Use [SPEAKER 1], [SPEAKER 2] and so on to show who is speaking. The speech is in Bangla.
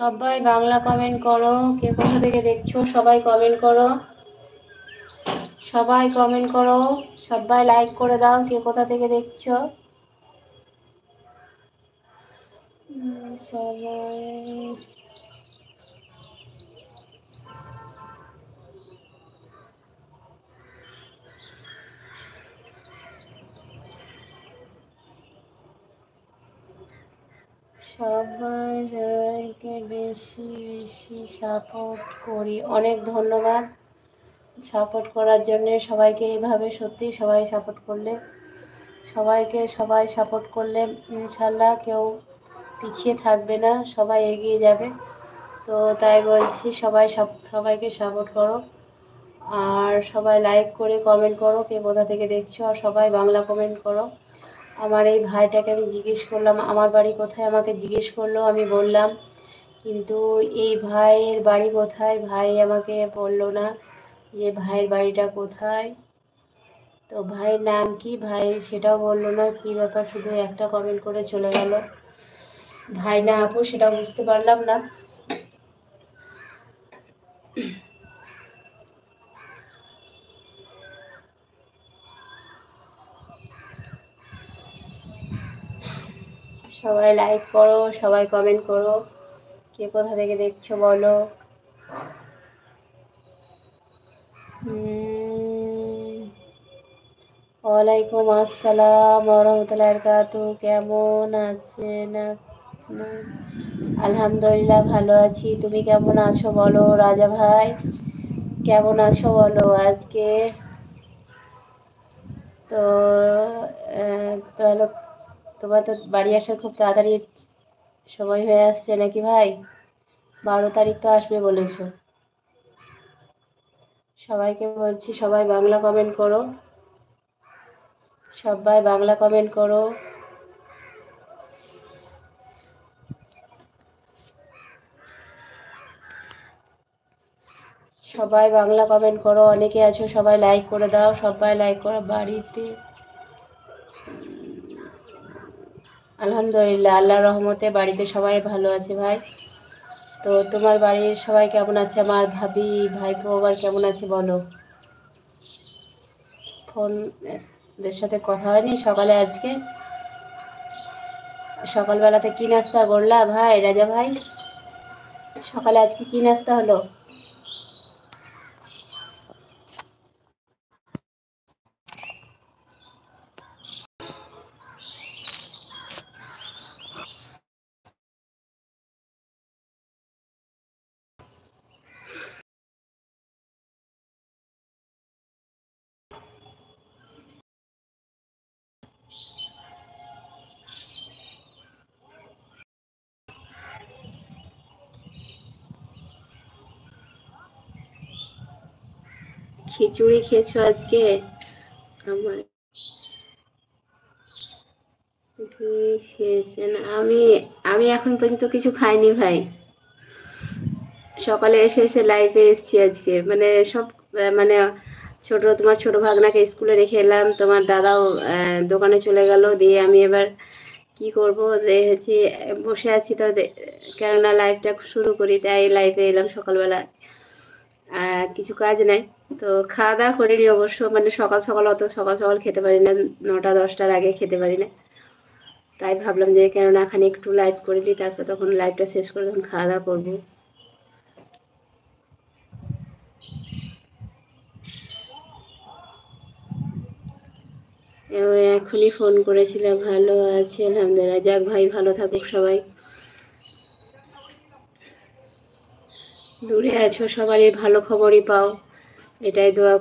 [SPEAKER 1] সবাই বাংলা কমেন্ট করো, কে কোথা থেকে দেখছো সবাই কমেন্ট করো, সবাই কমেন্ট করো, সবাই লাইক করে দাও, কে কোথা থেকে দেখছো। সবাই সবাইকে বেশি বেশি সাপোর্ট করি। অনেক ধন্যবাদ সাপোর্ট করার জন্য সবাইকে। এইভাবে সত্যি সবাই সাপোর্ট করলে, সবাই সাপোর্ট করলে ইনশাল্লাহ কেউ পিছিয়ে থাকবে না, সবাই এগিয়ে যাবে। তো তাই বলছি সবাইকে সাপোর্ট করো, আর সবাই লাইক করে কমেন্ট করো, কে কোথা থেকে দেখছো, আর সবাই বাংলা কমেন্ট করো। আমার এই ভাইটাকে আমি জিজ্ঞেস করলাম আমার বাড়ি কোথায়, আমাকে জিজ্ঞেস করলো, আমি বললাম, কিন্তু এই ভাইয়ের বাড়ি কোথায় ভাই আমাকে বললো না যে ভাইয়ের বাড়িটা কোথায়, তো ভাইয়ের নাম কি ভাই সেটাও বললো না। কি ব্যাপার, শুধু একটা কমেন্ট করে চলে গেল, ভাই না আপু সেটা বুঝতে পারলাম না। সবাই লাইক করো, সবাই কমেন্ট করো, কে কোথা থেকে দেখছো বলো। ওয়ালাইকুম আসসালাম ওরহমতুল্লাহ বারাকাতু। কেমন আছেন আপনার? আলহামদুলিল্লাহ ভালো আছি, তুমি কেমন আছো বলো। রাজা ভাই কেমন আছো বলো আজকে। তো তাহলে তোমার তো বাড়ি আসার খুব তাড়াতাড়ি সময় হয়ে আসছে নাকি ভাই? 12 তারিখ তো আসবে বলেছো। সবাইকে বলছি সবাই বাংলা কমেন্ট করো, সবাই বাংলা কমেন্ট করো। সবাই বাংলা কমেন্ট করো, অনেকে আছো সবাই লাইক করে দাও, সবাই লাইক করো। বাড়িতে আলহামদুলিল্লাহ আল্লাহর রহমতে বাড়িতে সবাই ভালো আছে ভাই। তো তোমার বাড়ির সবাই কেমন আছে? আমার ভাবি ভাইপো আবার কেমন আছে বলো। ফোন দের সাথে কথা হয়নি সকালে আজকে। সকালবেলাতে কি নাস্তা করলা ভাই রাজা ভাই? সকালে আজকে কি নাস্তা হলো? খিচুড়ি খেয়েছো আজকে? আমার কি খেয়েছেন? আমি আমি এখন পর্যন্ত কিছু খাইনি ভাই। সকালে এসে লাইভে এসেছি আজকে, মানে সব মানে তোমার ছোট ভাগনাকে স্কুলে রেখে এলাম, তোমার দাদাও দোকানে চলে গেল, দিয়ে আমি এবার কি করব যে হচ্ছে বসে আছি। তো কেননা লাইভটা শুরু করি তাই লাইভে এলাম সকালবেলা, কিছু কাজ নাই। তো খাওয়া দাওয়া করিনি অবশ্য, মানে সকাল সকাল অত সকাল সকাল খেতে পারি না, 9টা 10টার আগে খেতে পারি না। তাই ভাবলাম যে কেননা এখানে একটু লাইভ করে দিই, তারপর তখন লাইভটা শেষ করে তখন খাওয়া দাওয়া করবো। এখনই ফোন করেছিলাম, ভালো আছে আলহামদুলিল্লাহ। যাক ভাই ভালো থাকুক সবাই। দূরে আছো সবারই ভালো খবরই পাও, এটাই দোয়া